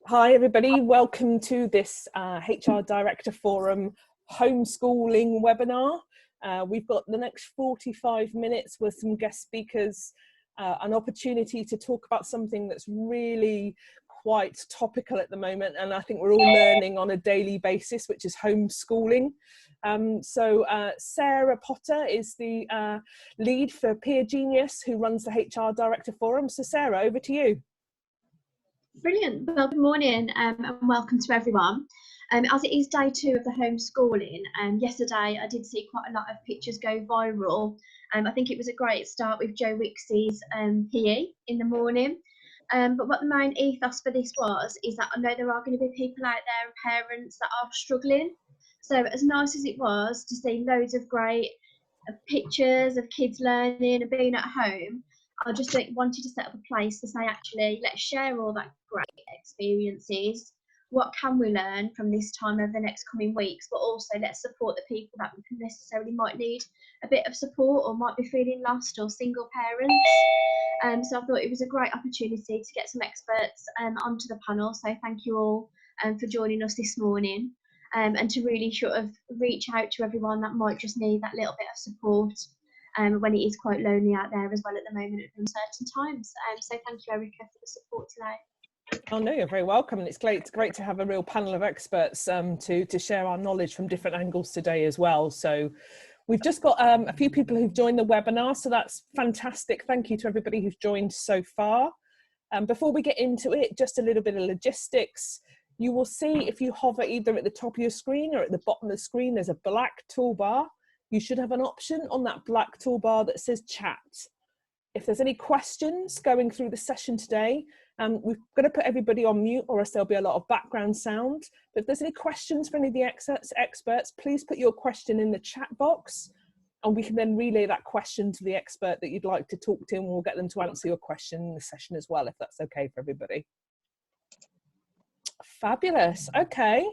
Hi everybody, welcome to this HR Director Forum homeschooling webinar. We've got the next 45 minutes with some guest speakers, an opportunity to talk about something that's really quite topical at the moment, and I think we're all learning on a daily basis, which is homeschooling. Sarah Potter is the lead for Peer Genius, who runs the HR Director Forum. So Sarah, over to you. Brilliant. Well, good morning and welcome to everyone. As it is day 2 of the homeschooling, yesterday I did see quite a lot of pictures go viral. I think it was a great start with Joe Wicksy's PE in the morning. But what the main ethos for this is that I know there are going to be people out there and parents that are struggling. So as nice as it was to see loads of great pictures of kids learning and being at home, I just wanted to set up a place to say, actually, let's share all that great experiences. What can we learn from this time over the next coming weeks? But also let's support the people that necessarily might need a bit of support or might be feeling lost or single parents. So I thought it was a great opportunity to get some experts onto the panel. So thank you all for joining us this morning and to really sort of reach out to everyone that might just need that little bit of support. When it is quite lonely out there as well at the moment at uncertain times. So thank you, Erica, for the support today. Oh no, you're very welcome, and it's great to have a real panel of experts to share our knowledge from different angles today as well. So we've just got a few people who've joined the webinar, so that's fantastic. Thank you to everybody who's joined so far. Before we get into it, just a little bit of logistics. You will see, if you hover either at the top of your screen or at the bottom of the screen, there's a black toolbar. You should have an option on that black toolbar that says chat. If there's any questions going through the session today, we've got to put everybody on mute or else there'll be a lot of background sound. But if there's any questions for any of the experts, please put your question in the chat box and we can then relay that question to the expert that you'd like to talk to, and we'll get them to answer your question in the session as well, if that's okay for everybody. Fabulous. Okay.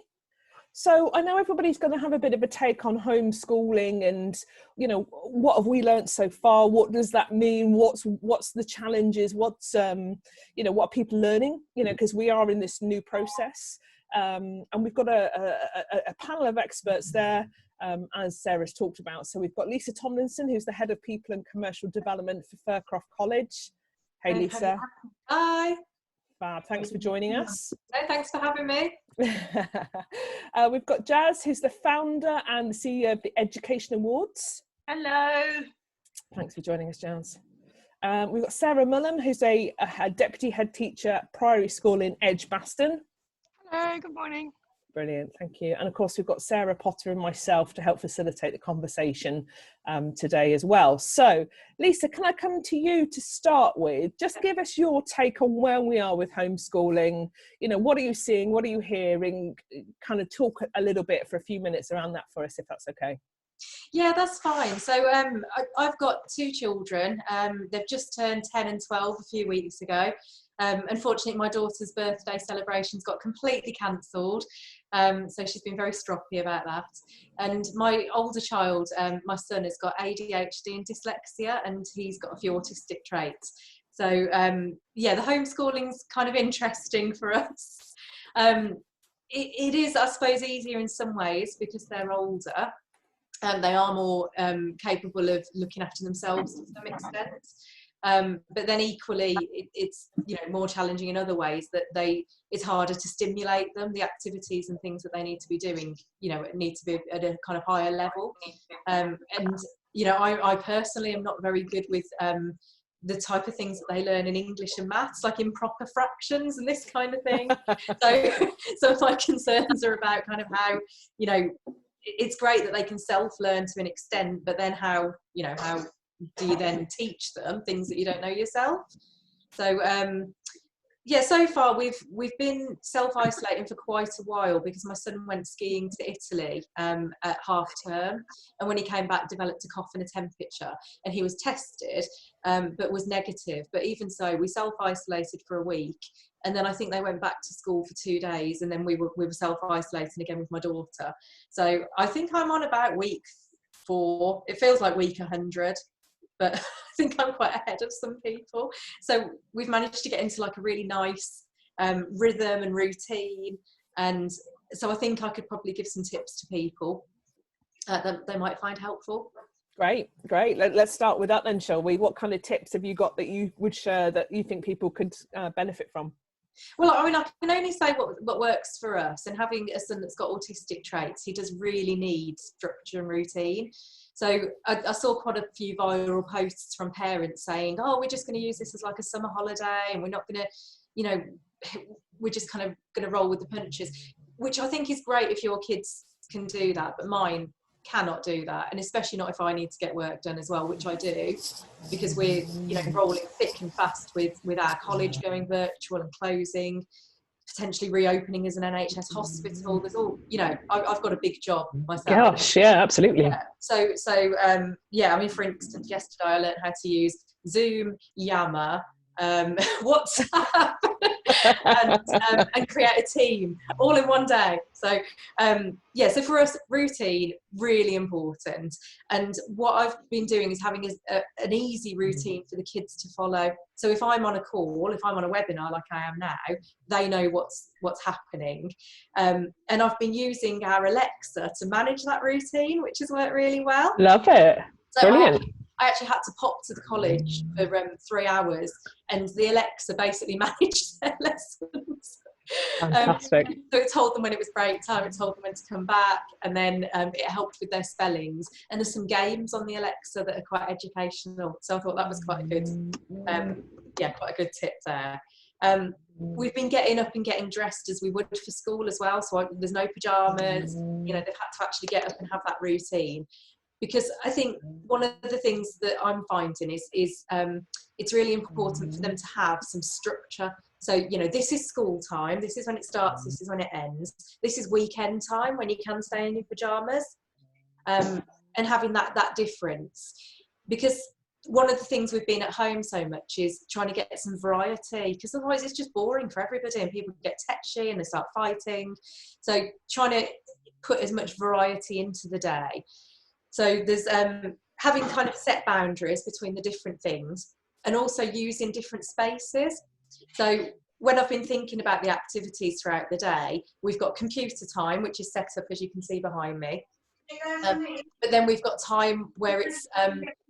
So I know everybody's going to have a bit of a take on homeschooling and, you know, what have we learned so far? What does that mean? What's the challenges? What's, you know, what are people learning? You know, because we are in this new process. And we've got a panel of experts there, as Sarah's talked about. So we've got Lisa Tomlinson, who's the Head of People and Commercial Development for Faircroft College. Hey, Lisa. Hi. Fab. Thanks for joining us. No, thanks for having me. We've got Jazz, who's the founder and the CEO of the Education Awards. Hello. Thanks for joining us, Jazz. We've got Sarah Mullen, who's a deputy head teacher at Priory School in Edgbaston. Hello, good morning. Brilliant, thank you. And of course, we've got Sarah Potter and myself to help facilitate the conversation today as well. So, Lisa, can I come to you to start with? Just give us your take on where we are with homeschooling. You know, what are you seeing? What are you hearing? Kind of talk a little bit for a few minutes around that for us, if that's okay. Yeah, that's fine. So I've got 2 children. They've just turned 10 and 12 a few weeks ago. Unfortunately, my daughter's birthday celebrations got completely cancelled. So she's been very stroppy about that. And my older child, my son, has got ADHD and dyslexia, and he's got a few autistic traits. So yeah, the homeschooling's kind of interesting for us. It is, I suppose, easier in some ways because they're older and they are more capable of looking after themselves to some extent. But then equally, it's, you know, more challenging in other ways, that it's harder to stimulate them. The activities and things that they need to be doing, you know, need to be at a kind of higher level. And you know, I personally am not very good with the type of things that they learn in English and maths, like improper fractions and this kind of thing. So my concerns are about kind of how, you know, it's great that they can self-learn to an extent, but then how do you then teach them things that you don't know yourself? So yeah, so far we've been self-isolating for quite a while because my son went skiing to Italy at half term, and when he came back developed a cough and a temperature, and he was tested but was negative. But even so, we self-isolated for a week, and then I think they went back to school for 2 days, and then we were self-isolating again with my daughter. So I think I'm on about week 4. It feels like week 100. But I think I'm quite ahead of some people. So we've managed to get into like a really nice rhythm and routine. And so I think I could probably give some tips to people that they might find helpful. Great. Let's start with that then, shall we? What kind of tips have you got that you would share that you think people could benefit from? Well, I mean, I can only say what works for us, and having a son that's got autistic traits, he does really need structure and routine. So I saw quite a few viral posts from parents saying, oh, we're just going to use this as like a summer holiday, and we're not going to, you know, we're just kind of going to roll with the punches, which I think is great if your kids can do that, but mine cannot do that, and especially not if I need to get work done as well, which I do, because we're, you know, rolling thick and fast with our college going virtual and closing, potentially reopening as an NHS hospital. There's all, you know, I've got a big job myself. Gosh, yeah, absolutely. Yeah. So yeah, I mean, for instance, yesterday I learned how to use Zoom, Yammer, WhatsApp, and create a team all in one day. So yeah, so for us, routine really important. And what I've been doing is having an easy routine for the kids to follow. So if I'm on a call, if I'm on a webinar like I am now, they know what's happening. And I've been using our Alexa to manage that routine, which has worked really well. Love it. So Brilliant. I actually had to pop to the college for 3 hours, and the Alexa basically managed their lessons. Fantastic. So it told them when it was break time, it told them when to come back, and then it helped with their spellings. And there's some games on the Alexa that are quite educational. So I thought that was quite a good, quite a good tip there. We've been getting up and getting dressed as we would for school as well. So there's no pyjamas. You know, they've had to actually get up and have that routine. Because I think one of the things that I'm finding is it's really important for them to have some structure. So, you know, this is school time, this is when it starts, this is when it ends, this is weekend time when you can stay in your pyjamas, and having that difference. Because one of the things we've been at home so much is trying to get some variety, because otherwise it's just boring for everybody and people get tetchy and they start fighting. So trying to put as much variety into the day. So there's having kind of set boundaries between the different things, and also using different spaces. So when I've been thinking about the activities throughout the day, we've got computer time, which is set up, as you can see behind me. But then we've got time where it's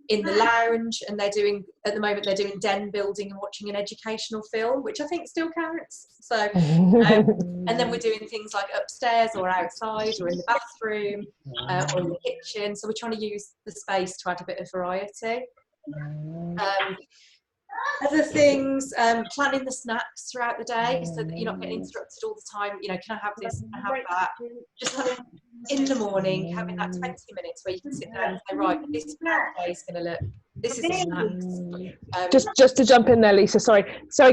in the lounge, and at the moment they're doing den building and watching an educational film, which I think still counts. So and then we're doing things like upstairs or outside or in the bathroom or in the kitchen. So we're trying to use the space to add a bit of variety. Other things, planning the snacks throughout the day so that you're not getting interrupted all the time. You know, can I have this? Can I have that? Just kind of in the morning, having that 20 minutes where you can sit down and say, right, this is how the day is going to look. This is the snacks. Just to jump in there, Lisa. Sorry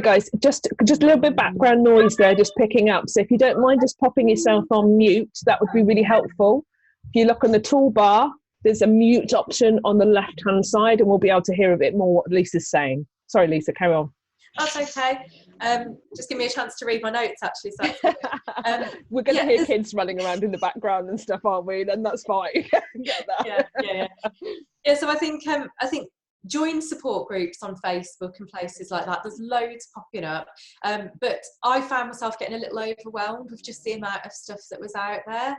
guys. Just a little bit of background noise there, just picking up. So if you don't mind just popping yourself on mute, that would be really helpful. If you look on the toolbar, there's a mute option on the left-hand side, and we'll be able to hear a bit more what Lisa's saying. Sorry, Lisa, carry on. That's okay. Just give me a chance to read my notes, actually. So we're going to hear kids running around in the background and stuff, aren't we? Then that's fine. Get that. Yeah. So I think join support groups on Facebook and places like that. There's loads popping up, but I found myself getting a little overwhelmed with just the amount of stuff that was out there.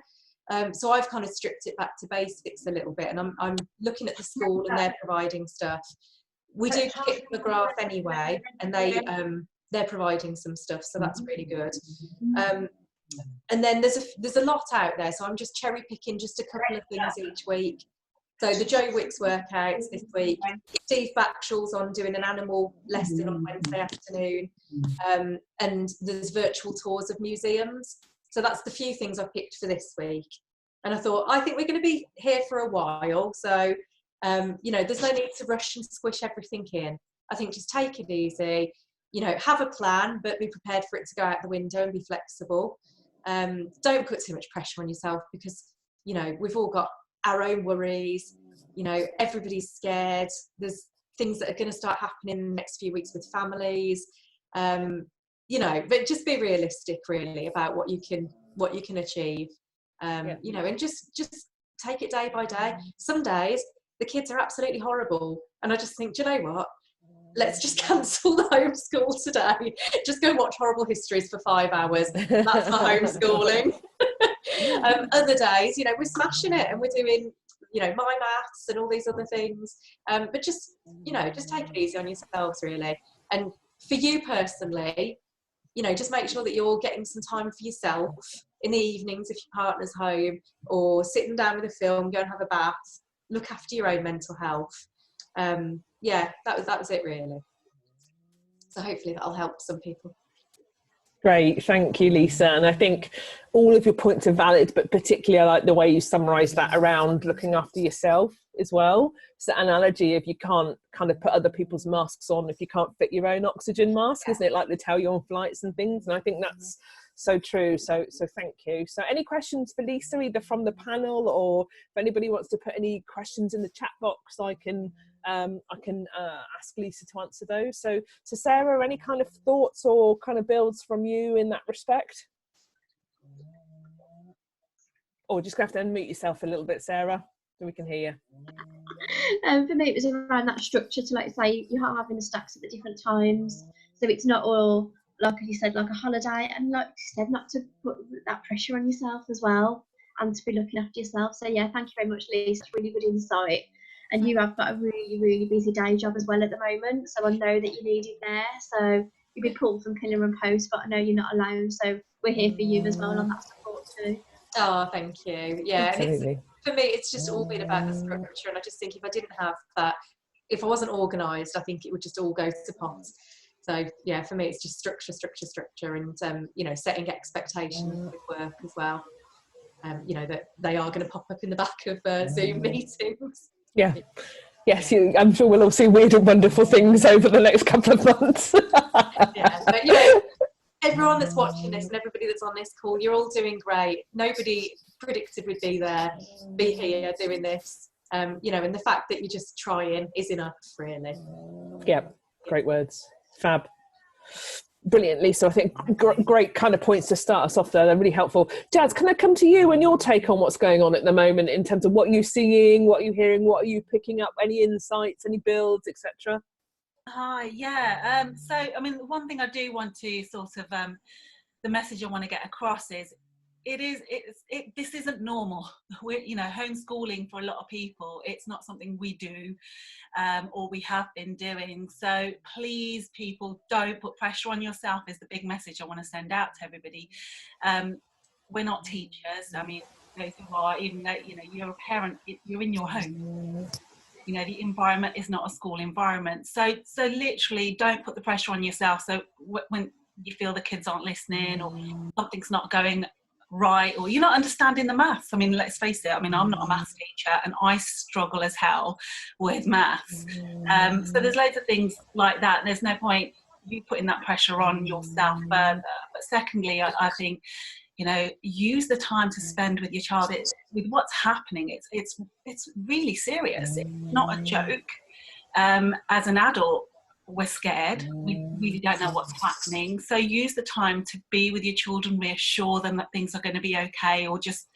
So I've kind of stripped it back to basics a little bit, and I'm looking at the school and they're providing stuff. We do Kit McGrath anyway, and they're providing some stuff, so that's really good. And then there's a lot out there, so I'm just cherry picking just a couple of things each week. So the Joe Wicks workouts this week, Steve Backshall's on doing an animal lesson on Wednesday afternoon, and there's virtual tours of museums. So that's the few things I've picked for this week. And I thought, I think we're going to be here for a while, so you know, there's no need to rush and squish everything in. I think just take it easy, you know, have a plan, but be prepared for it to go out the window and be flexible. Don't put too much pressure on yourself, because, you know, we've all got our own worries, you know, everybody's scared. There's things that are going to start happening in the next few weeks with families, you know, but just be realistic really about what you can achieve, you know, and just take it day by day. Some days the kids are absolutely horrible, and I just think, do you know what, let's just cancel the homeschool today. Just go watch horrible histories for 5 hours. That's my homeschooling. Other days, we're smashing it and we're doing, my maths and all these other things. But just take it easy on yourselves, really. And for you personally, just make sure that you're getting some time for yourself in the evenings if your partner's home, or sitting down with a film, go and have a bath, look after your own mental health. That was it, really. So hopefully that'll help some people. Great, thank you, Lisa. And I think all of your points are valid, but particularly I like the way you summarise that around looking after yourself as well. It's the analogy of you can't kind of put other people's masks on if you can't fit your own oxygen mask, isn't it? Like they tell you on flights and things. And I think that's so true. So thank you. So any questions for Lisa, either from the panel, or if anybody wants to put any questions in the chat box, I can ask Lisa to answer those. So Sarah, any kind of thoughts or kind of builds from you in that respect? Or just gonna have to unmute yourself a little bit, Sarah, so we can hear you. For me, it was around that structure to, like, say, you are having the stacks at the different times, so it's not all, like you said, like a holiday, and like you said, not to put that pressure on yourself as well, and to be looking after yourself. So yeah, thank you very much, Lisa. It's really good insight. And you have got a really, really busy day job as well at the moment, so I know that you need it there. So you've been pulled from pillar and post, but I know you're not alone, so we're here for you as well on that support too. Oh, thank you. Yeah, absolutely. And for me, it's just all been about the structure, and I just think if I didn't have that, if I wasn't organised, I think it would just all go to pot. So yeah, for me, it's just structure, and setting expectations with work as well. That they are going to pop up in the back of Zoom meetings. Yeah. Yes, I'm sure we'll all see weird and wonderful things over the next couple of months. Yeah, but everyone that's watching this and everybody that's on this call, you're all doing great. Nobody predicted we'd be here doing this. And the fact that you're just trying is enough, really. Yeah, great words. Fab. Brilliant, Lisa. I think great kind of points to start us off there. They're really helpful. Jazz, can I come to you and your take on what's going on at the moment in terms of what you're seeing, what you're hearing, what are you picking up, any insights, any builds, etc.? Hi, yeah. So, I mean, one thing I do want to sort of, the message I want to get across is, this isn't normal. We're, homeschooling for a lot of people, it's not something we do or we have been doing. So please, people, don't put pressure on yourself is the big message I want to send out to everybody. We're not teachers. I mean, those who are, even though, you're a parent, you're in your home. The environment is not a school environment. So literally don't put the pressure on yourself. So when you feel the kids aren't listening or something's not going right, or you're not understanding the maths. I mean, let's face it, I'm not a maths teacher and I struggle as hell with maths. So there's loads of things like that. There's no point you putting that pressure on yourself further. But secondly, I think, use the time to spend with your child. With what's happening, it's really serious. It's not a joke. As an adult, we're scared. We really don't know what's happening. So use the time to be with your children, reassure them that things are going to be okay, or just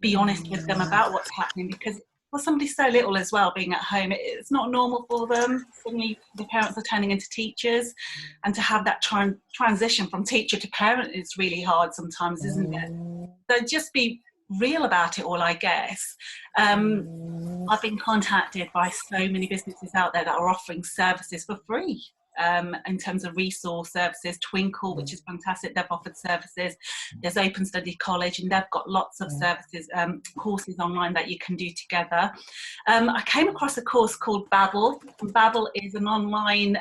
be honest with them about what's happening. Because for somebody so little as well, being at home, it's not normal for them. Suddenly the parents are turning into teachers, and to have that transition from teacher to parent is really hard sometimes, isn't it? So just be real about it all, I guess. I've been contacted by so many businesses out there that are offering services for free in terms of resource services. Twinkle, which is fantastic, they've offered services. There's Open Study College, and they've got lots of services, courses online that you can do together. I came across a course called Babbel. Babbel is an online,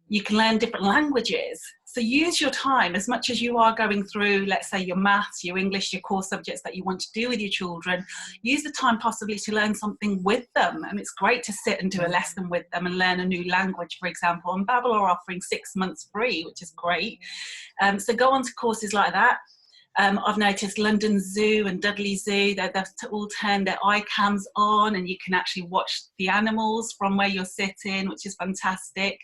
you can learn different languages. So use your time as much as you are going through, let's say, your maths, your English, your core subjects that you want to do with your children. Use the time possibly to learn something with them. And it's great to sit and do a lesson with them and learn a new language, for example. And Babbel are offering 6 months free, which is great. So go on to courses like that. I've noticed London Zoo and Dudley Zoo, they've all turned their iCams on, and you can actually watch the animals from where you're sitting, which is fantastic.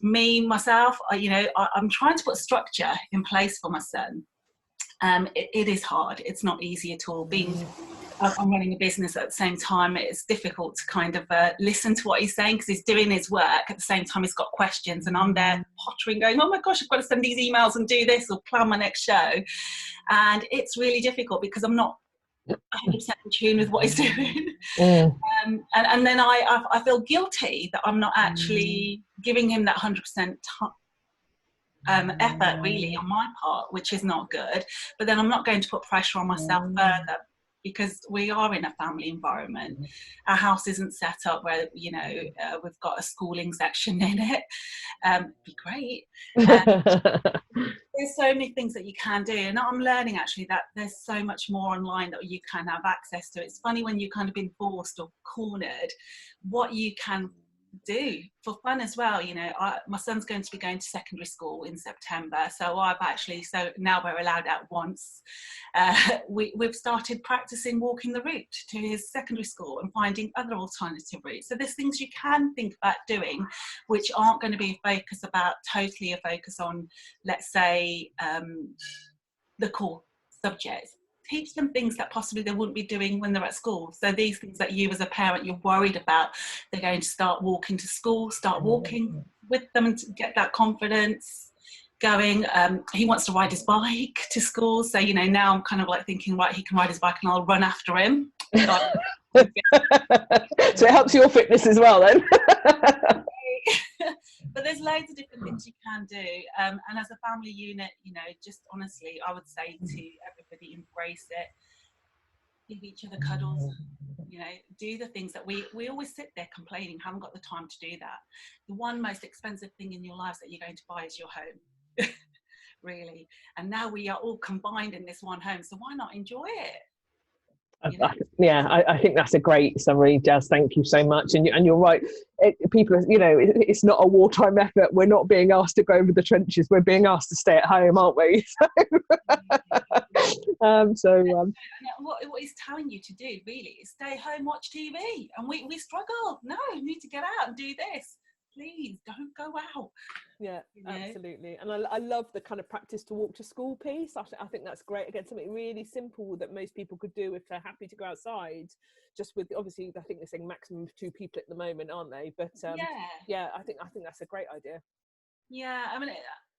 Myself, I'm trying to put structure in place for my son. it is hard. It's not easy at all. I'm running a business at the same time. It's difficult to kind of listen to what he's saying, because he's doing his work at the same time he's got questions, and I'm there pottering, going, oh my gosh, I've got to send these emails and do this or plan my next show. And it's really difficult because I'm not 100% in tune with what he's doing. And then I feel guilty that I'm not actually giving him that 100% effort really on my part, which is not good. But then I'm not going to put pressure on myself further, because we are in a family environment. Our house isn't set up where, you know, we've got a schooling section in it. Be great. There's so many things that you can do, and I'm learning actually that there's so much more online that you can have access to. It's funny when you've kind of been forced or cornered, what you can do for fun as well. You know, my son's going to be going to secondary school in September, so now we're allowed out once. We've started practicing walking the route to his secondary school and finding other alternative routes. So there's things you can think about doing which aren't going to be totally a focus on, let's say, the core subjects. Teach them things that possibly they wouldn't be doing when they're at school. So these things that you as a parent, you're worried about, they're going to start walking to school, start walking with them to get that confidence going. He wants to ride his bike to school. So, you know, now I'm kind of like thinking, right, he can ride his bike and I'll run after him. So it helps your fitness as well then. But there's loads of different things you can do, and as a family unit, you know, just honestly, I would say to everybody, embrace it, give each other cuddles, you know, do the things that we always sit there complaining, haven't got the time to do that. The one most expensive thing in your lives that you're going to buy is your home. Really. And now we are all combined in this one home, so why not enjoy it? You know? Yeah, I think that's a great summary, Jazz. Thank you so much. And you're right. People, you know, it's not a wartime effort. We're not being asked to go over the trenches. We're being asked to stay at home, aren't we? What he's telling you to do really is stay home, watch TV, and we struggle. No, you need to get out and do this. Please don't go out. Yeah, absolutely. And I love the kind of practice to walk to school piece. I think that's great. Again, something really simple that most people could do if they're happy to go outside. Just with, obviously, I think they're saying maximum of 2 people at the moment, aren't they? But yeah, I think that's a great idea. Yeah, I mean,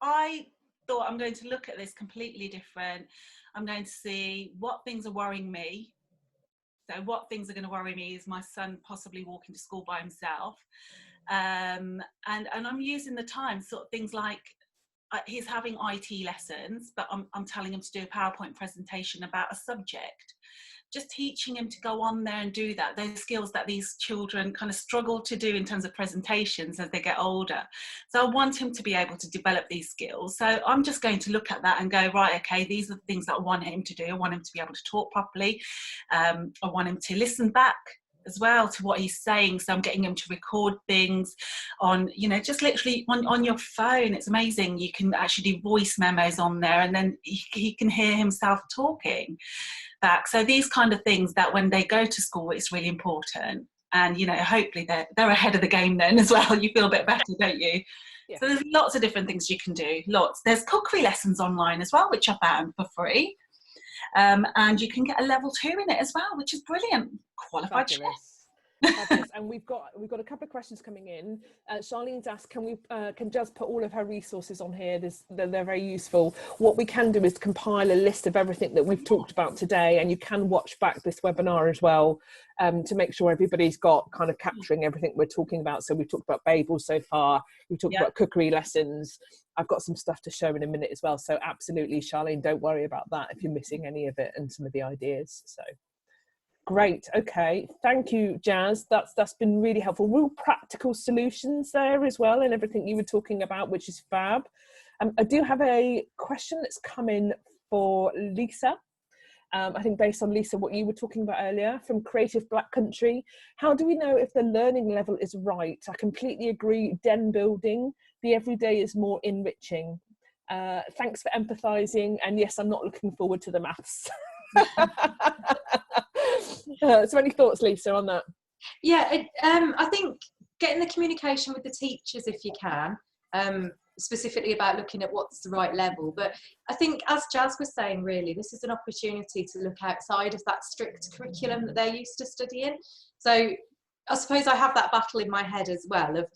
I thought I'm going to look at this completely different. I'm going to see what things are worrying me. So what things are going to worry me is my son possibly walking to school by himself. And I'm using the time, sort of things like he's having IT lessons, but I'm telling him to do a PowerPoint presentation about a subject. Just teaching him to go on there and do that. Those skills that these children kind of struggle to do in terms of presentations as they get older. So I want him to be able to develop these skills. So I'm just going to look at that and go, right, okay, these are the things that I want him to do. I want him to be able to talk properly. I want him to listen back as well to what he's saying. So I'm getting him to record things on, you know, just literally on your phone. It's amazing. You can actually do voice memos on there, and then he can hear himself talking back. So these kind of things that when they go to school, it's really important. And, you know, hopefully they're ahead of the game then as well. You feel a bit better, don't you? Yeah. So there's lots of different things you can do. Lots. There's cookery lessons online as well, which I found for free. And you can get a level 2 in it as well, which is brilliant. Qualified chef. And we've got a couple of questions coming in. Charlene's asked, can Jazz put all of her resources on here? They're very useful. What we can do is compile a list of everything that we've talked about today, and you can watch back this webinar as well, to make sure everybody's got kind of capturing everything we're talking about. So we've talked about Babel so far, we've talked about cookery lessons. I've got some stuff to show in a minute as well. So absolutely, Charlene, don't worry about that if you're missing any of it and some of the ideas. So great. Okay. Thank you, Jazz. That's been really helpful. Real practical solutions there as well, and everything you were talking about, which is fab. I do have a question that's come in for Lisa. I think based on, Lisa, what you were talking about earlier from Creative Black Country. How do we know if the learning level is right? I completely agree. Den building, the everyday is more enriching. Thanks for empathising. And yes, I'm not looking forward to the maths. So any thoughts, Lisa, on that? Yeah, I think getting the communication with the teachers if you can. specifically about looking at what's the right level. But I think, as Jazz was saying, really, this is an opportunity to look outside of that strict curriculum that they're used to studying. So I suppose I have that battle in my head as well of,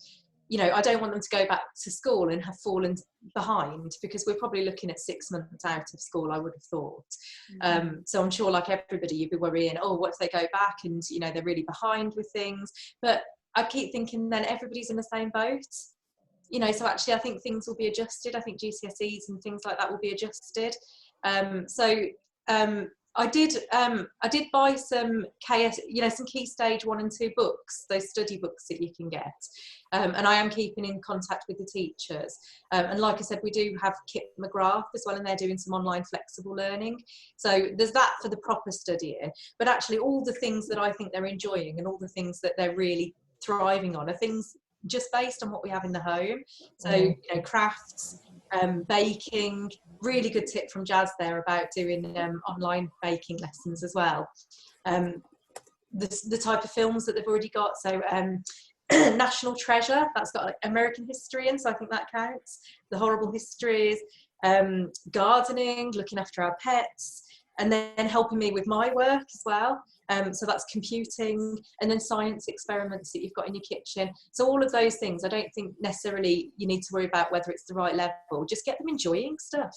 you know, I don't want them to go back to school and have fallen behind, because we're probably looking at 6 months out of school, I would have thought. So I'm sure, like everybody, you'd be worrying, oh, what if they go back and, you know, they're really behind with things. But I keep thinking then everybody's in the same boat. You know, so actually I think things will be adjusted. I think GCSEs and things like that will be adjusted. I did buy some some Key Stage 1 and 2 books, those study books that you can get, and I am keeping in contact with the teachers. And like I said, we do have Kit McGrath as well, and they're doing some online flexible learning. So there's that for the proper studying, but actually all the things that I think they're enjoying and all the things that they're really thriving on are things just based on what we have in the home. So, you know, crafts, baking. Really good tip from Jazz there about doing online baking lessons as well. The type of films that they've already got, so National Treasure, that's got like American history in, so I think that counts. The Horrible Histories, gardening, looking after our pets, and then helping me with my work as well. So that's computing, and then science experiments that you've got in your kitchen. So all of those things, I don't think necessarily you need to worry about whether it's the right level. Just get them enjoying stuff.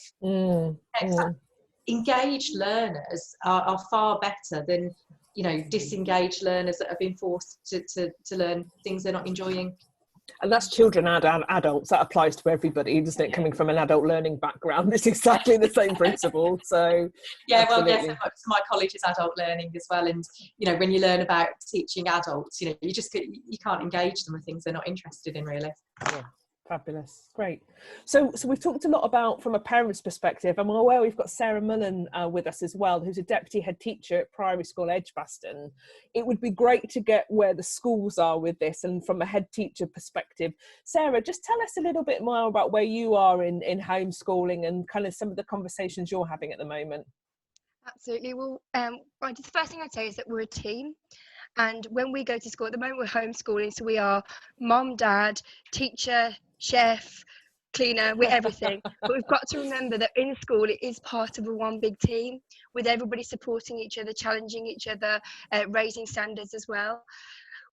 Engaged learners are far better than, you know, disengaged learners that have been forced to learn things they're not enjoying. And that's children and adults. That applies to everybody, doesn't it? Coming from an adult learning background, it's exactly the same principle. So yeah, absolutely. Well, yes, my college is adult learning as well. And, you know, when you learn about teaching adults, you know, you can't engage them with things they're not interested in, really. Yeah. Fabulous, great. So we've talked a lot about from a parent's perspective. I'm aware we've got Sarah Mullen with us as well, who's a deputy head teacher at primary school Edgbaston. It would be great to get where the schools are with this, and from a head teacher perspective. Sarah, just tell us a little bit more about where you are in homeschooling and kind of some of the conversations you're having at the moment. Absolutely. Well, the first thing I'd say is that we're a team. And when we go to school, at the moment we're homeschooling, so we are mom, dad, teacher, chef, cleaner, we're everything. But we've got to remember that in school it is part of a one big team, with everybody supporting each other, challenging each other, raising standards as well.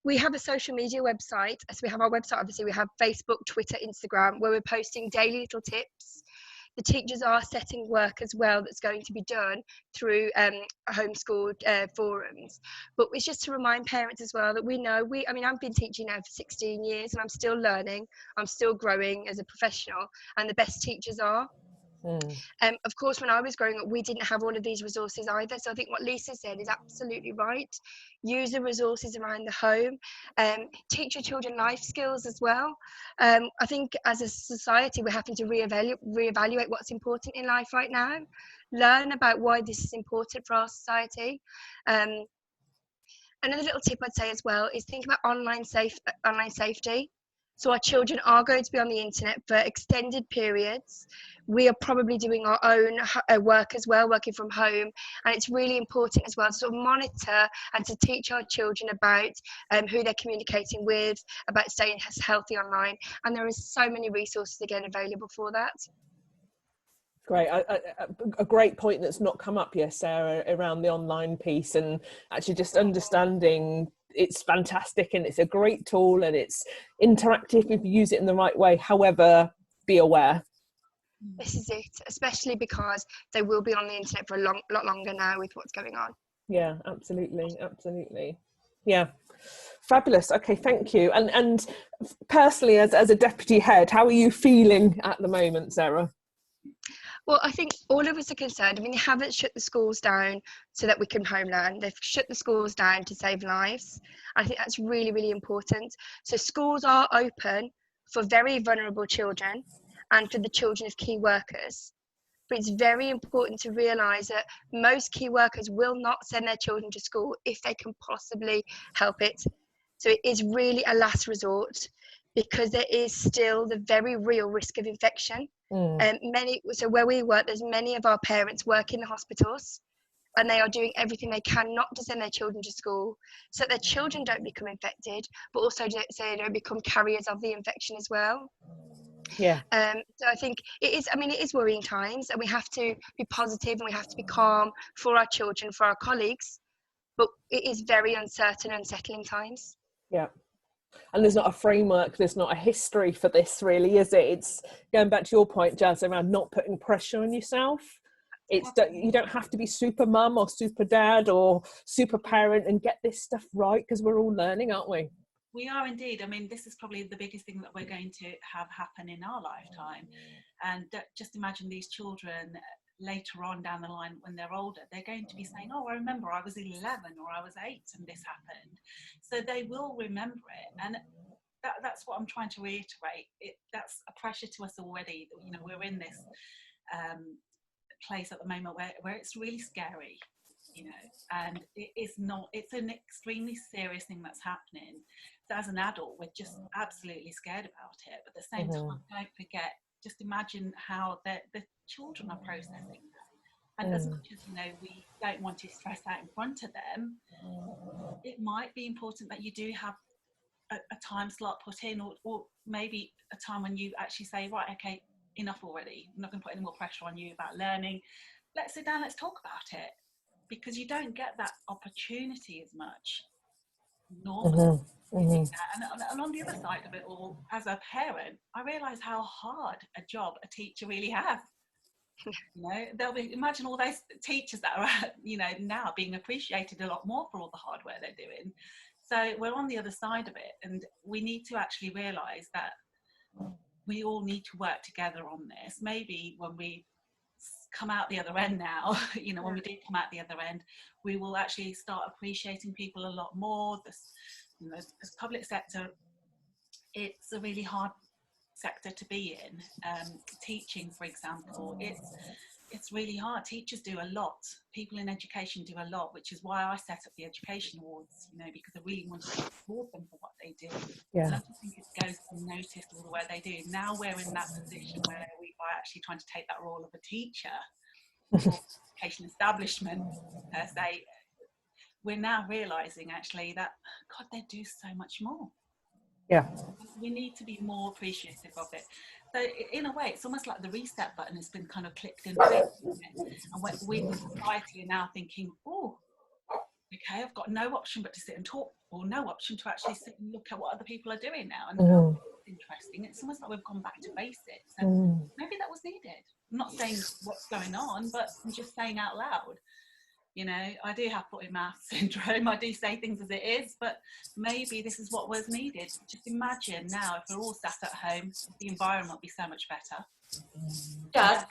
We have a social media website. So we have our website, obviously we have Facebook, Twitter, Instagram, where we're posting daily little tips. The teachers are setting work as well that's going to be done through homeschooled forums. But it's just to remind parents as well that I've been teaching now for 16 years and I'm still learning, I'm still growing as a professional, and the best teachers are. Of course, when I was growing up, we didn't have all of these resources either. So I think what Lisa said is absolutely right. Use the resources around the home. Teach your children life skills as well. I think as a society, we're having to reevaluate what's important in life right now. Learn about why this is important for our society. Another little tip I'd say as well is think about online safety. So our children are going to be on the internet for extended periods. We are probably doing our own work as well, working from home. And it's really important as well to sort of monitor and to teach our children about who they're communicating with, about staying healthy online. And there is so many resources again available for that. Great. A great point that's not come up yet, Sarah, around the online piece, and actually just understanding it's fantastic and it's a great tool and it's interactive if you use it in the right way. However, be aware. This is it, especially because they will be on the internet for a lot longer now with what's going on. Yeah, absolutely. Yeah, fabulous. Okay, thank you. And personally, as a deputy head, how are you feeling at the moment, Sarah? Well, I think all of us are concerned. I mean, they haven't shut the schools down so that we can home learn. They've shut the schools down to save lives. I think that's really, really important. So schools are open for very vulnerable children and for the children of key workers. But it's very important to realise that most key workers will not send their children to school if they can possibly help it. So it is really a last resort, because there is still the very real risk of infection. So where we work, there's many of our parents work in the hospitals, and they are doing everything they can not to send their children to school so that their children don't become infected, but also so they don't become carriers of the infection as well. Yeah. So I think it is, I mean, it is worrying times, and we have to be positive and we have to be calm for our children, for our colleagues, but it is very uncertain, unsettling times. Yeah. And there's not a framework, there's not a history for this really, is it? It's going back to your point, Jazz, around not putting pressure on yourself. It's you don't have to be super mum or super dad or super parent and get this stuff right, because we're all learning, aren't we? We are indeed. I mean, this is probably the biggest thing that we're going to have happen in our lifetime. And just imagine these children later on down the line when they're older, they're going to be saying, oh, I remember I was 11 or I was 8 and this happened. So they will remember it. And that's what I'm trying to reiterate. That's a pressure to us already. You know, we're in this place at the moment where it's really scary, you know, and it's an extremely serious thing that's happening. So as an adult, we're just absolutely scared about it. But at the same time, don't forget, just imagine how the children are processing that. And as much as, you know, we don't want to stress out in front of them, it might be important that you do have a time slot put in, or maybe a time when you actually say, right, okay, enough already. I'm not going to put any more pressure on you about learning. Let's sit down, let's talk about it. Because you don't get that opportunity as much normally. And on the other side of it all, as a parent, I realise how hard a job a teacher really has. You know, imagine all those teachers that are, you know, now being appreciated a lot more for all the hard work they're doing. So we're on the other side of it, and we need to actually realise that we all need to work together on this. Maybe when we come out the other end now, you know, when we do come out the other end, we will actually start appreciating people a lot more. You know, this public sector, it's a really hard sector to be in. Teaching, for example, it's really hard. Teachers do a lot. People in education do a lot, which is why I set up the Education Awards, you know, because I really want to support them for what they do. Yeah. And I just think it goes unnoticed all the work they do. Now we're in that position where we are actually trying to take that role of a teacher or education establishment per se. We're now realising actually that, God, they do so much more. Yeah. We need to be more appreciative of it. So in a way, it's almost like the reset button has been kind of clicked in place, and we as society are now thinking, oh, okay, I've got no option but to sit and talk, or no option to actually sit and look at what other people are doing now. And it's interesting. It's almost like we've gone back to basics. So maybe that was needed. I'm not saying what's going on, but I'm just saying out loud. You know, I do have foot in mouth syndrome. I do say things as it is, but maybe this is what was needed. Just imagine now if we're all sat at home, the environment would be so much better. Jazz,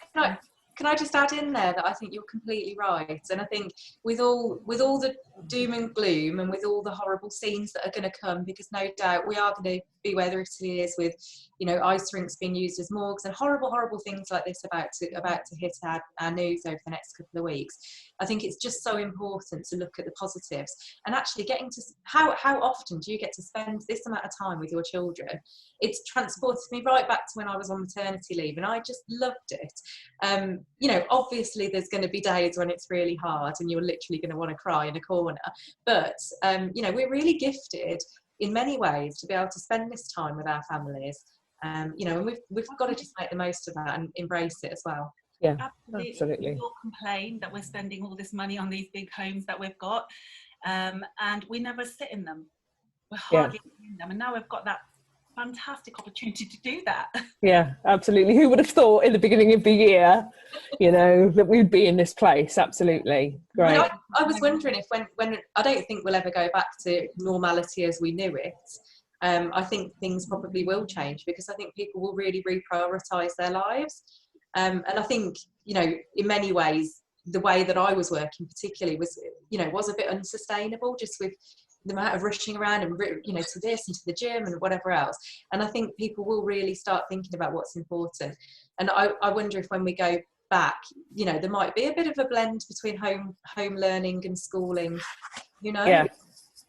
can I just add in there that I think you're completely right, and I think with all the doom and gloom and with all the horrible scenes that are going to come, because no doubt we are going to be where it is with, you know, ice rinks being used as morgues and horrible things like this about to hit our news over the next couple of weeks. I think it's just so important to look at the positives and actually getting to how often do you get to spend this amount of time with your children. It's transported me right back to when I was on maternity leave, and I just loved it. You know, obviously there's going to be days when it's really hard and you're literally going to want to cry in a corner, but you know, we're really gifted in many ways to be able to spend this time with our families. You know, and we've got to just make the most of that and embrace it as well. Yeah, absolutely. We all complain that we're spending all this money on these big homes that we've got, and we never sit in them. We're hardly in them, and now we've got that fantastic opportunity to do that. Yeah, absolutely. Who would have thought in the beginning of the year, you know, that we'd be in this place? Absolutely. Great. Well, I was wondering if when I don't think we'll ever go back to normality as we knew it. I think things probably will change, because I think people will really reprioritise their lives. And I think, you know, in many ways, the way that I was working particularly was a bit unsustainable, just with the amount of rushing around and, you know, to this and to the gym and whatever else. And I think people will really start thinking about what's important. And I wonder if when we go back, you know, there might be a bit of a blend between home learning and schooling, you know.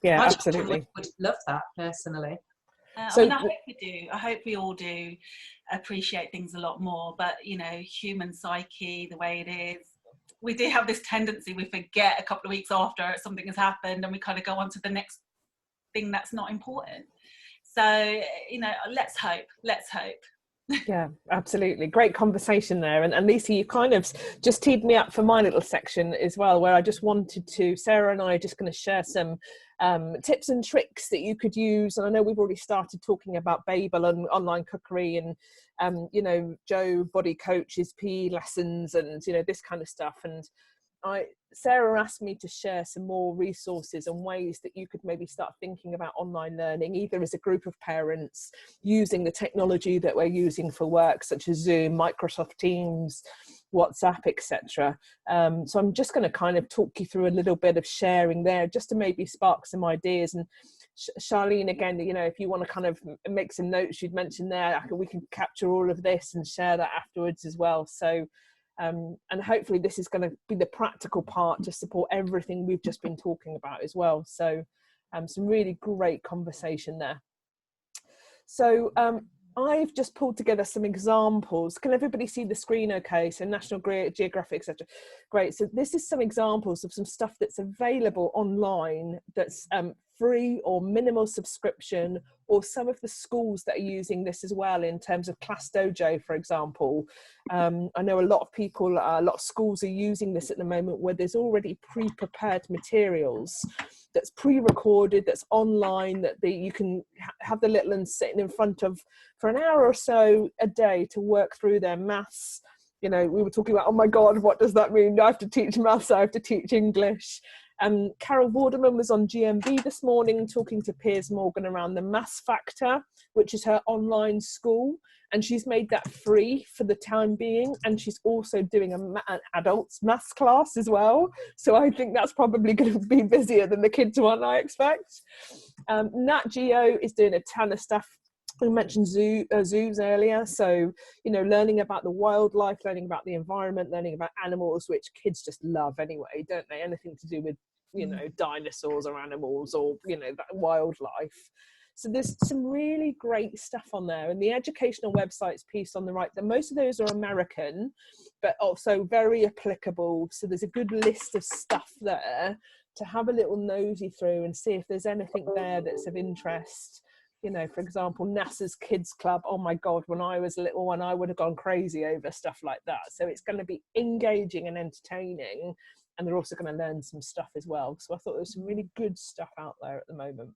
Yeah, absolutely. Would love that personally. So, I mean, I hope we do. I hope we all do appreciate things a lot more. But, you know, human psyche, the way it is, we do have this tendency, we forget a couple of weeks after something has happened and we kind of go on to the next thing that's not important. So, you know, let's hope. Yeah, absolutely. Great conversation there. And Lisa, you kind of just teed me up for my little section as well, where I just wanted to, Sarah and I are just going to share some tips and tricks that you could use. And I know we've already started talking about Babel and online cookery and, you know, Joe body coaches, PE lessons and, you know, this kind of stuff. And Sarah asked me to share some more resources and ways that you could maybe start thinking about online learning, either as a group of parents using the technology that we're using for work, such as Zoom, Microsoft Teams, WhatsApp, etc. So I'm just going to kind of talk you through a little bit of sharing there, just to maybe spark some ideas. And Charlene, again, you know, if you want to kind of make some notes you'd mentioned there, we can capture all of this and share that afterwards as well. So and hopefully this is going to be the practical part to support everything we've just been talking about as well. So some really great conversation there. So I've just pulled together some examples. Can everybody see the screen okay? So National Geographic, etc. Great. So this is some examples of some stuff that's available online that's free or minimal subscription, or some of the schools that are using this as well in terms of Class Dojo, for example. I know a lot of people, a lot of schools are using this at the moment where there's already pre-prepared materials that's pre-recorded, that's online, that you can have the little ones sitting in front of for an hour or so a day to work through their maths. You know, we were talking about, oh my God, what does that mean? I have to teach maths, I have to teach English. Carol Vorderman was on GMB this morning talking to Piers Morgan around the Maths Factor, which is her online school. And she's made that free for the time being. And she's also doing an adults maths class as well. So I think that's probably going to be busier than the kids one, I expect. Nat Geo is doing a ton of stuff. We mentioned zoos earlier. So, you know, learning about the wildlife, learning about the environment, learning about animals, which kids just love anyway, don't they? Anything to do with, you know, dinosaurs or animals or, you know, that wildlife. So there's some really great stuff on there. And the educational websites piece on the right, most of those are American, but also very applicable. So there's a good list of stuff there to have a little nosy through and see if there's anything there that's of interest. You know, for example, NASA's Kids Club. Oh my God, when I was a little one, I would have gone crazy over stuff like that. So it's going to be engaging and entertaining. And they're also going to learn some stuff as well. So I thought there's some really good stuff out there at the moment.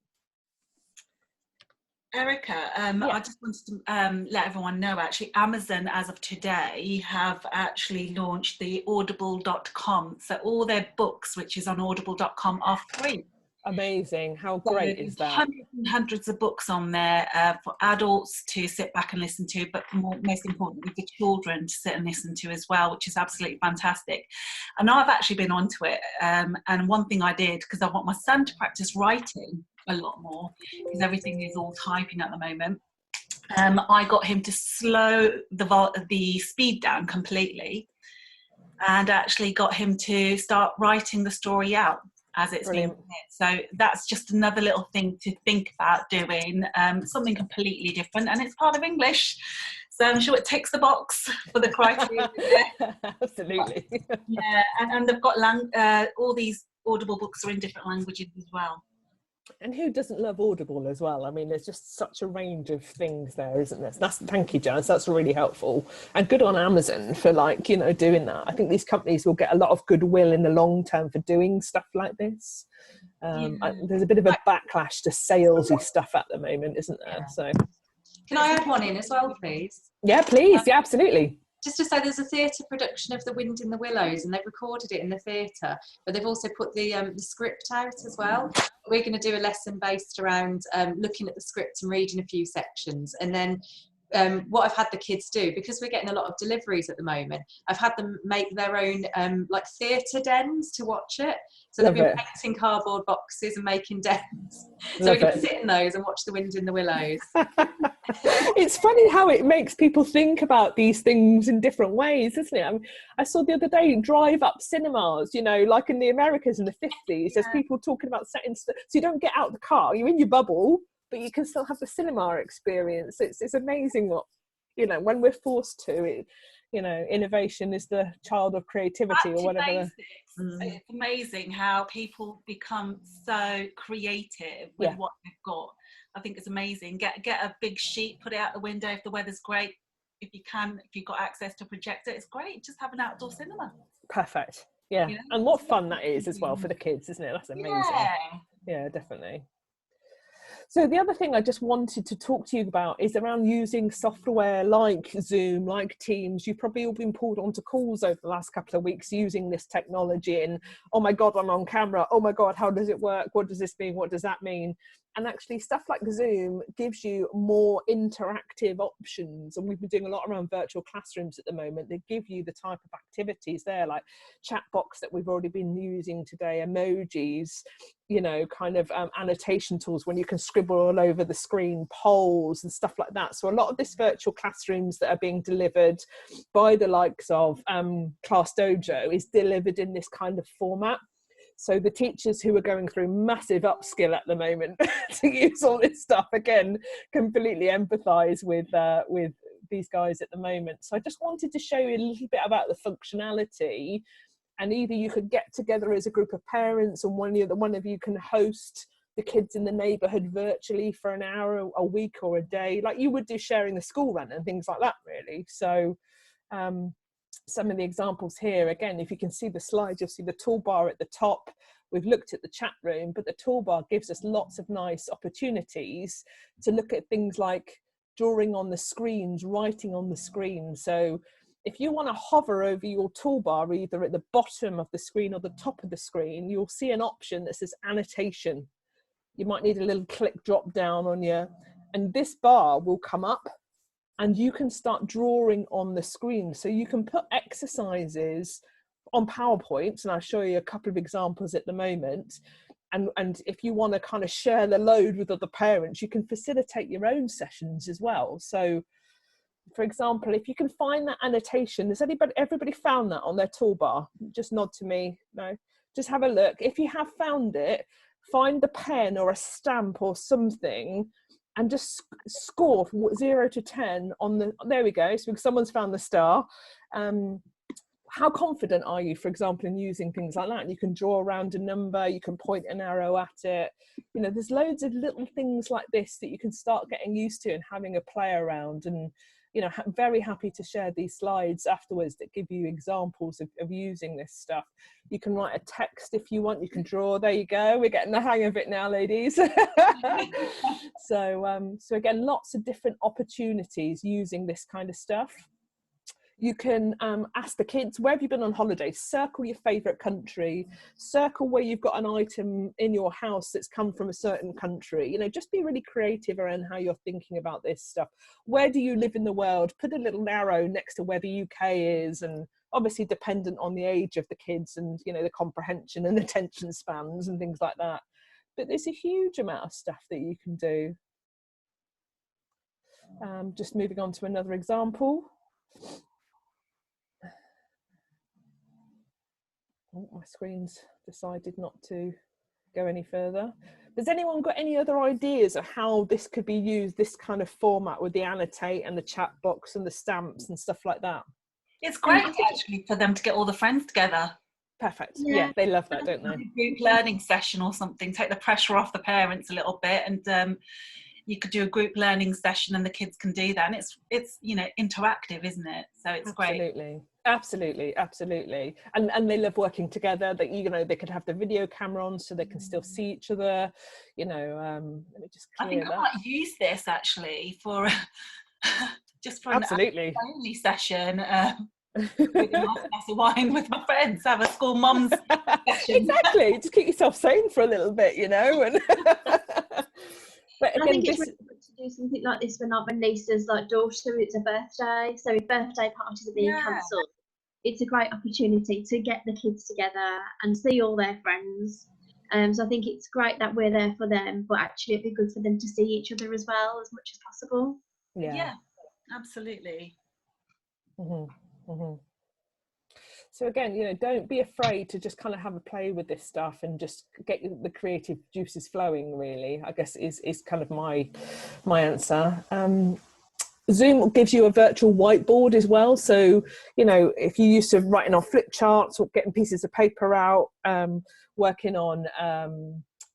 Erica, I just wanted to let everyone know, actually, Amazon, as of today, have actually launched the audible.com. So all their books, which is on audible.com, are free. Amazing. How great is that? Hundreds and hundreds of books on there for adults to sit back and listen to, but most importantly for children to sit and listen to as well, which is absolutely fantastic. And I've actually been onto it, and one thing I did, because I want my son to practice writing a lot more, because everything is all typing at the moment, I got him to slow the speed down completely and actually got him to start writing the story out as it's being written. So that's just another little thing to think about doing, something completely different, and it's part of English, so I'm sure it ticks the box for the criteria. Absolutely. Yeah, and they've got all these Audible books are in different languages as well. And who doesn't love Audible as well? I mean, there's just such a range of things there, isn't there? Thank you, Janice. That's really helpful. And good on Amazon for, like, you know, doing that. I think these companies will get a lot of goodwill in the long term for doing stuff like this. There's a bit of a backlash to salesy stuff at the moment, isn't there? So, can I add one in as well, please? Yeah, please. Yeah, absolutely. Just to say, there's a theatre production of The Wind in the Willows, and they've recorded it in the theatre, but they've also put the script out as well. We're going to do a lesson based around looking at the script and reading a few sections, and then what I've had the kids do, because we're getting a lot of deliveries at the moment, I've had them make their own like theatre dens to watch it. So they've been painting cardboard boxes and making dens. So we're going to sit in those and watch The Wind in the Willows. It's funny how it makes people think about these things in different ways, isn't it? I mean, I saw the other day drive-up cinemas, you know, like in the Americas in the 50s, there's people talking about setting, so you don't get out of the car, you're in your bubble, but you can still have the cinema experience. It's amazing what, you know, when we're forced to, it, you know, innovation is the child of creativity or whatever. It's amazing how people become so creative with what they've got. I think it's amazing. Get a big sheet, put it out the window if the weather's great, if you've got access to a projector, it's great. Just have an outdoor cinema. Perfect. Yeah. You know? And what fun that is as well for the kids, isn't it? That's amazing. Yeah, definitely. So the other thing I just wanted to talk to you about is around using software like Zoom, like Teams. You've probably all been pulled onto calls over the last couple of weeks using this technology, and oh my God, I'm on camera. Oh my God, how does it work? What does this mean? What does that mean? And actually stuff like Zoom gives you more interactive options. And we've been doing a lot around virtual classrooms at the moment. They give you the type of activities there, like chat box that we've already been using today, emojis, you know, kind of annotation tools when you can scribble all over the screen, polls and stuff like that. So a lot of this virtual classrooms that are being delivered by the likes of Class Dojo is delivered in this kind of format. So the teachers who are going through massive upskill at the moment to use all this stuff, again, completely empathise with these guys at the moment. So I just wanted to show you a little bit about the functionality, and either you could get together as a group of parents and one of you can host the kids in the neighbourhood virtually for an hour a week or a day, like you would do sharing the school run and things like that, really. So some of the examples here, again, if you can see the slides, you'll see the toolbar at the top. We've looked at the chat room, but the toolbar gives us lots of nice opportunities to look at things like drawing on the screens, writing on the screen. So if you want to hover over your toolbar, either at the bottom of the screen or the top of the screen, you'll see an option that says annotation. You might need a little click drop down on your, and this bar will come up and you can start drawing on the screen. So you can put exercises on PowerPoint, and I'll show you a couple of examples at the moment. And if you want to kind of share the load with other parents, you can facilitate your own sessions as well. So for example, if you can find that annotation, has everybody found that on their toolbar? Just nod to me. No, just have a look. If you have found it, find the pen or a stamp or something and just score 0 to 10 on the, there we go. So someone's found the star. How confident are you, for example, in using things like that? And you can draw around a number, you can point an arrow at it. You know, there's loads of little things like this that you can start getting used to and having a play around. And, you know, very happy to share these slides afterwards that give you examples of using this stuff. You can write a text if you want, you can draw, there you go. We're getting the hang of it now, ladies. So again, lots of different opportunities using this kind of stuff. You can ask the kids, where have you been on holiday? Circle your favourite country, circle where you've got an item in your house that's come from a certain country. You know, just be really creative around how you're thinking about this stuff. Where do you live in the world? Put a little arrow next to where the UK is, and obviously dependent on the age of the kids and, you know, the comprehension and attention spans and things like that. But there's a huge amount of stuff that you can do. Just moving on to another example. Oh, my screen's decided not to go any further. Has anyone got any other ideas of how this could be used, this kind of format with the annotate and the chat box and the stamps and stuff like that? It's great actually for them to get all the friends together. Perfect. Yeah, they love that, don't they? Group learning session or something, take the pressure off the parents a little bit, and you could do a group learning session and the kids can do that. And it's you know, interactive, isn't it? So it's great. Absolutely. And they love working together. That, you know, they could have the video camera on so they can still see each other. You know, let me just clear that. I might use this actually for just for an only session. With a nice glass of wine with my friends, have a school mums session. Exactly, just keep yourself sane for a little bit, you know. And but again, I think it's really good to do something like this when Lisa's like daughter, it's a birthday, so if birthday parties are being cancelled, it's a great opportunity to get the kids together and see all their friends. So I think it's great that we're there for them, but actually it'd be good for them to see each other as well as much as possible. Yeah, absolutely. So again, you know, don't be afraid to just kind of have a play with this stuff and just get the creative juices flowing, really, I guess is kind of my answer. Zoom gives you a virtual whiteboard as well. So, you know, if you're used to writing on flip charts or getting pieces of paper out, working on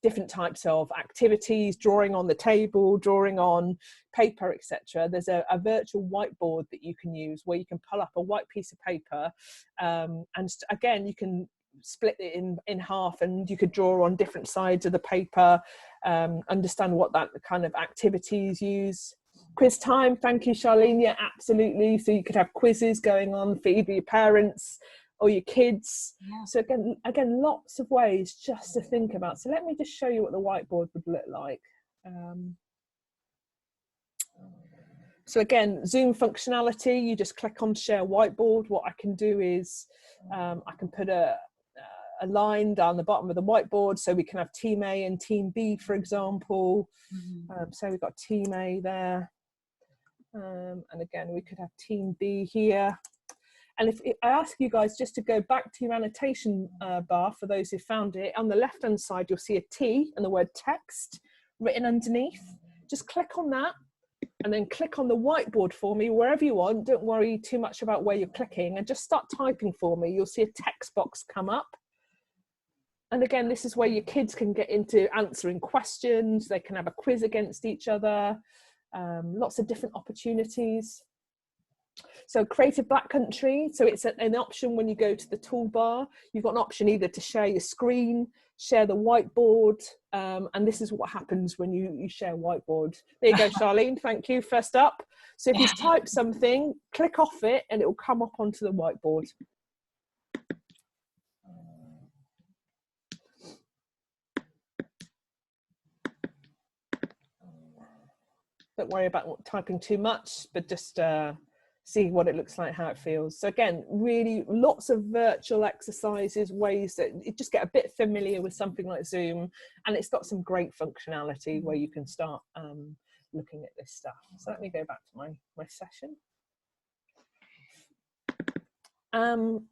different types of activities, drawing on the table, drawing on paper, etc. There's a virtual whiteboard that you can use where you can pull up a white piece of paper, and again you can split it in half, and you could draw on different sides of the paper, understand what that kind of activities use. Quiz time, thank you Charlene. Yeah, absolutely. So you could have quizzes going on for either your parents or your kids. Yeah. So again, lots of ways just to think about. So let me just show you what the whiteboard would look like. So again, Zoom functionality, you just click on share whiteboard. What I can do is I can put a line down the bottom of the whiteboard, so we can have team A and team B, for example. So we've got team A there, and again we could have team B here. And if I ask you guys just to go back to your annotation bar, for those who found it, on the left hand side you'll see a T and the word text written underneath. Just click on that and then click on the whiteboard for me wherever you want. Don't worry too much about where you're clicking, and just start typing for me. You'll see a text box come up. And again, this is where your kids can get into answering questions. They can have a quiz against each other, lots of different opportunities. So Creative Black Country, so it's an option when you go to the toolbar. You've got an option either to share your screen, share the whiteboard, and this is what happens when you share whiteboard. There you go, Charlene, thank you, first up. So if you type something, click off it and it will come up onto the whiteboard. Don't worry about typing too much, but just see what it looks like, how it feels. So again, really lots of virtual exercises, ways that you just get a bit familiar with something like Zoom, and it's got some great functionality where you can start looking at this stuff. So let me go back to my session.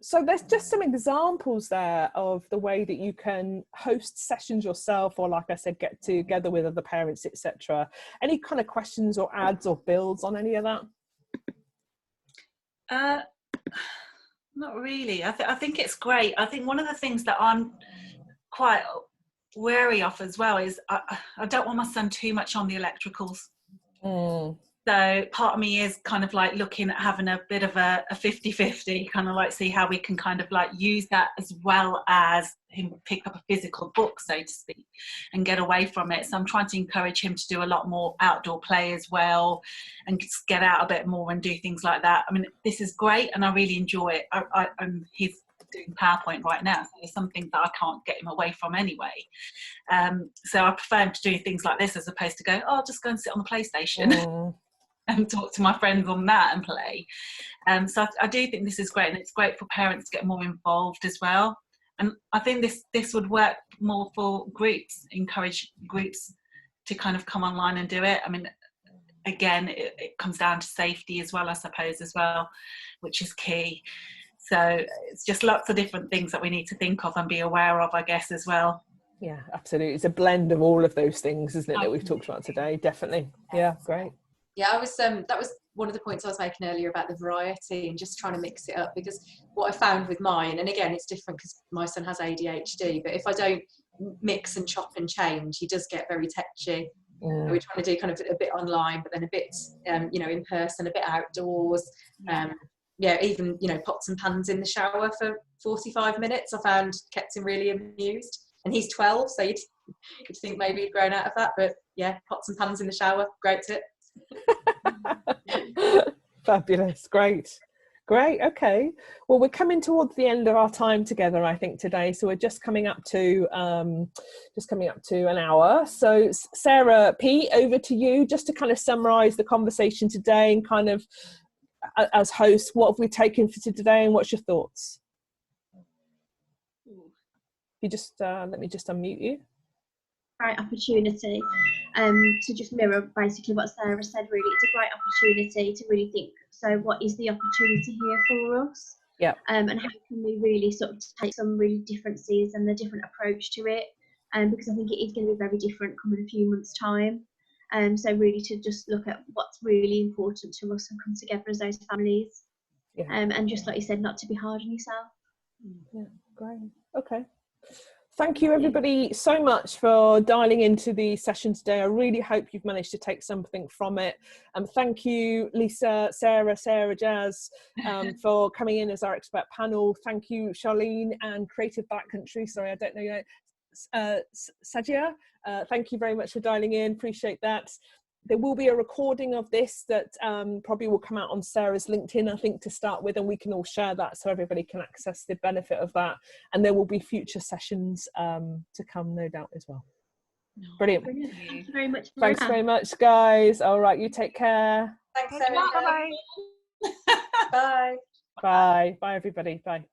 So there's just some examples there of the way that you can host sessions yourself, or like I said, get together with other parents, etc. Any kind of questions or adds or builds on any of that? Not really. I think it's great. I think one of the things that I'm quite wary of as well is I don't want my son too much on the electricals. So part of me is kind of like looking at having a bit of a 50-50, kind of like see how we can kind of like use that as well as him pick up a physical book, so to speak, and get away from it. So I'm trying to encourage him to do a lot more outdoor play as well, and get out a bit more and do things like that. I mean, this is great and I really enjoy it. He's doing PowerPoint right now, so it's something that I can't get him away from anyway. So I prefer him to do things like this as opposed to go, oh, I'll just go and sit on the PlayStation. And talk to my friends on that and play. So I do think this is great, and it's great for parents to get more involved as well. And I think this would work more for groups, encourage groups to kind of come online and do it. I mean, again, it comes down to safety as well, I suppose, as well, which is key. So it's just lots of different things that we need to think of and be aware of, I guess, as well. Yeah, absolutely. It's a blend of all of those things, isn't it, that we've talked about today? Definitely. Yeah, great. Yeah, I was that was one of the points I was making earlier about the variety and just trying to mix it up, because what I found with mine, and again it's different because my son has ADHD, but if I don't mix and chop and change, he does get very tetchy. We're trying to do kind of a bit online, but then a bit in person, a bit outdoors. Yeah, even pots and pans in the shower for 45 minutes I found kept him really amused. And he's 12, so you'd think maybe he'd grown out of that, but yeah, pots and pans in the shower, great tip. Fabulous, great. Okay, well, we're coming towards the end of our time together, I think, today, so we're just coming up to an hour. So Sarah P, over to you, just to kind of summarize the conversation today, and kind of as host, what have we taken for today and what's your thoughts? You just let me just unmute you. Great opportunity to just mirror basically what Sarah said. Really, it's a great opportunity to really think, so what is the opportunity here for us? Yeah. And how can we really sort of take some really differences and the different approach to it, because I think it is going to be very different come in a few months' time. So really to just look at what's really important to us and come together as those families. And just like you said, not to be hard on yourself. Yeah, great. Okay. Thank you everybody so much for dialing into the session today. I really hope you've managed to take something from it. Thank you Lisa, Sarah, Jazz for coming in as our expert panel. Thank you Charlene and Creative Backcountry, sorry I don't know your name, Sajia. Thank you very much for dialing in, appreciate that. There will be a recording of this that probably will come out on Sarah's LinkedIn, I think, to start with, and we can all share that so everybody can access the benefit of that. And there will be future sessions to come, no doubt, as well. Brilliant. Brilliant. Thank you very much. Thanks very much, guys. All right, you take care. Thanks, Bye. everyone. Bye. Bye. Bye, everybody. Bye.